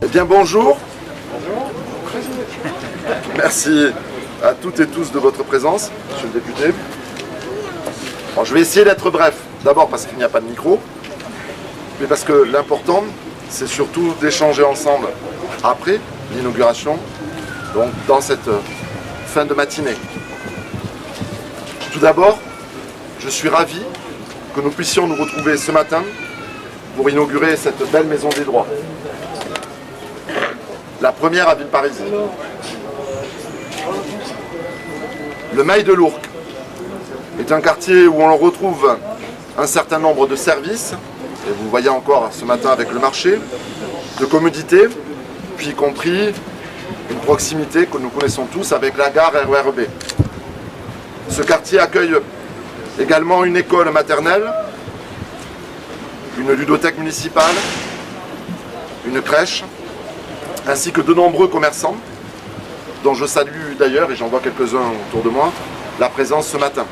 Eh bien bonjour. Merci à toutes et tous de votre présence, monsieur le député. Bon, je vais essayer d'être bref, d'abord parce qu'il n'y a pas de micro, mais parce que l'important, c'est surtout d'échanger ensemble après l'inauguration, donc dans cette fin de matinée. Tout d'abord, je suis ravi que nous puissions nous retrouver ce matin pour inaugurer cette belle maison des droits. La première à Villeparisis. Le Mail de l'Ourcq est un quartier où on retrouve un certain nombre de services, et vous voyez encore ce matin avec le marché, de commodité, puis y compris une proximité que nous connaissons tous avec la gare RER B. Ce quartier accueille également une école maternelle, une ludothèque municipale, une crèche, ainsi que de nombreux commerçants, dont je salue d'ailleurs, et j'en vois quelques-uns autour de moi, la présence ce matin.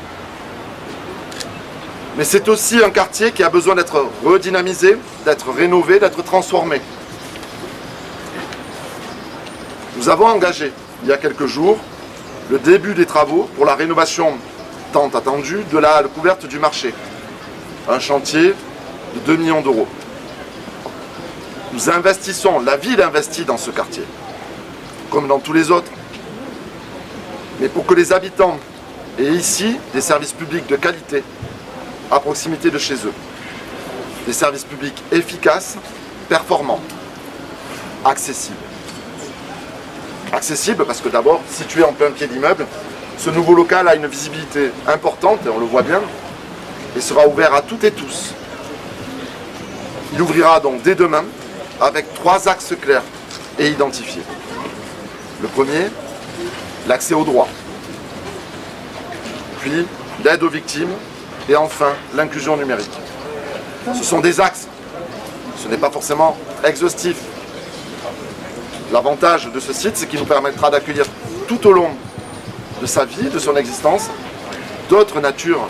Mais c'est aussi un quartier qui a besoin d'être redynamisé, d'être rénové, d'être transformé. Nous avons engagé, il y a quelques jours, le début des travaux pour la rénovation tant attendue de la halle couverte du marché. Un chantier de 2 millions d'euros. Nous investissons, la ville investit dans ce quartier, comme dans tous les autres. Mais pour que les habitants aient ici des services publics de qualité, à proximité de chez eux. Des services publics efficaces, performants, accessibles. Accessible parce que d'abord, situé en plein pied d'immeuble, ce nouveau local a une visibilité importante, et on le voit bien, et sera ouvert à toutes et tous. Il ouvrira donc dès demain avec 3 axes clairs et identifiés. Le premier, l'accès aux droits, puis l'aide aux victimes, et enfin l'inclusion numérique. Ce sont des axes, ce n'est pas forcément exhaustif. L'avantage de ce site, c'est qu'il nous permettra d'accueillir tout au long de sa vie, de son existence, d'autres natures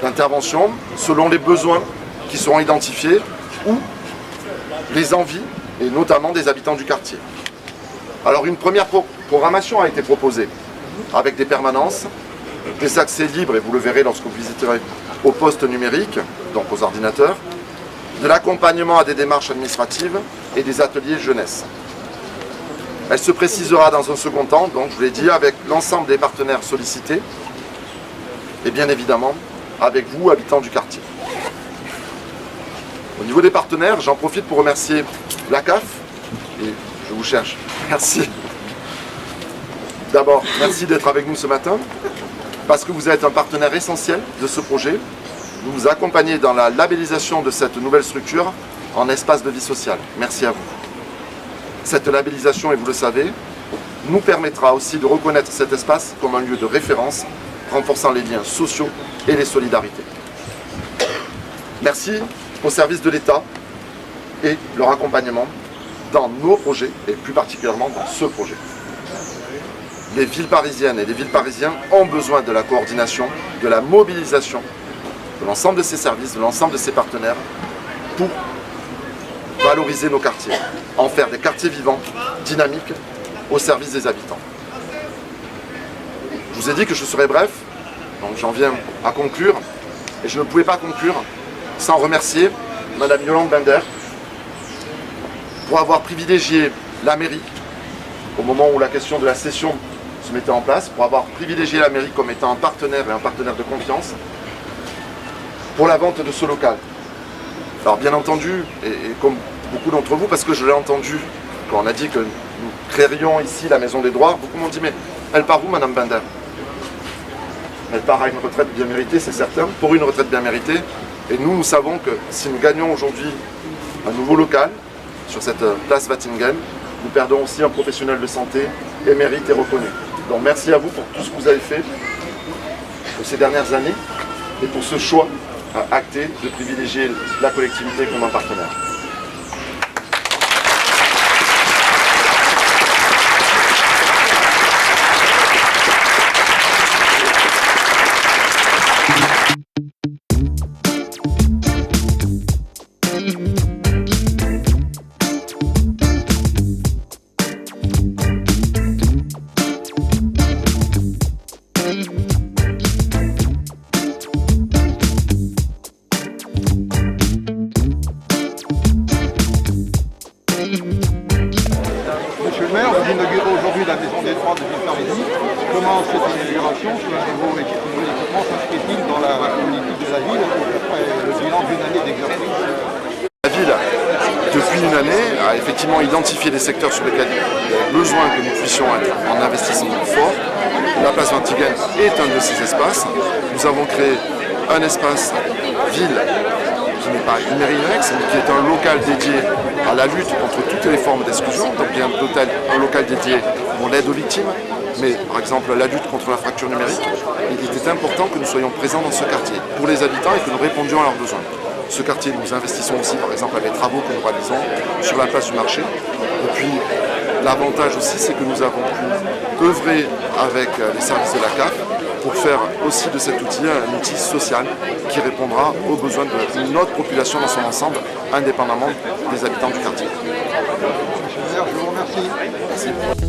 d'intervention selon les besoins qui seront identifiés ou les envies, et notamment des habitants du quartier. Alors une première programmation a été proposée, avec des permanences, des accès libres, et vous le verrez lorsque vous visiterez au poste numérique, donc aux ordinateurs, de l'accompagnement à des démarches administratives et des ateliers jeunesse. Elle se précisera dans un second temps, donc je vous l'ai dit, avec l'ensemble des partenaires sollicités et bien évidemment avec vous, habitants du quartier. Au niveau des partenaires, j'en profite pour remercier la CAF, et je vous cherche, merci. D'abord, merci d'être avec nous ce matin, parce que vous êtes un partenaire essentiel de ce projet. Vous nous accompagnez dans la labellisation de cette nouvelle structure en espace de vie sociale. Merci à vous. Cette labellisation, et vous le savez, nous permettra aussi de reconnaître cet espace comme un lieu de référence, renforçant les liens sociaux et les solidarités. Merci aux services de l'État et leur accompagnement dans nos projets, et plus particulièrement dans ce projet. Les villes parisiennes et les villes parisiens ont besoin de la coordination, de la mobilisation de l'ensemble de ces services, de l'ensemble de ces partenaires pour valoriser nos quartiers, en faire des quartiers vivants, dynamiques, au service des habitants. Je vous ai dit que je serais bref, donc j'en viens à conclure, et je ne pouvais pas conclure sans remercier Madame Yolande Binder pour avoir privilégié la mairie au moment où la question de la cession se mettait en place, pour avoir privilégié la mairie comme étant un partenaire et un partenaire de confiance pour la vente de ce local. Alors bien entendu, et comme beaucoup d'entre vous, parce que je l'ai entendu quand on a dit que nous créerions ici la Maison des Droits, beaucoup m'ont dit mais elle part où Madame Binder? Elle part à une retraite bien méritée, c'est certain, pour une retraite bien méritée. Et nous savons que si nous gagnons aujourd'hui un nouveau local sur cette place Wattingen, nous perdons aussi un professionnel de santé émérite et reconnu. Donc merci à vous pour tout ce que vous avez fait pour ces dernières années et pour ce choix acté de privilégier la collectivité comme un partenaire. identifié des secteurs sur lesquels il y a besoin que nous puissions être en investissement fort. La place Vintiguen est un de ces espaces. Nous avons créé un espace ville qui n'est pas une mairie annexe, mais qui est un local dédié à la lutte contre toutes les formes d'exclusion. Donc il y a un local dédié pour l'aide aux victimes, mais par exemple la lutte contre la fracture numérique. Il était important que nous soyons présents dans ce quartier pour les habitants et que nous répondions à leurs besoins. Ce quartier, nous investissons aussi par exemple avec les travaux que nous réalisons sur la place du marché. Et puis l'avantage aussi, c'est que nous avons pu œuvrer avec les services de la CAF pour faire aussi de cet outil un outil social qui répondra aux besoins de notre population dans son ensemble, indépendamment des habitants du quartier. Je vous remercie. Merci.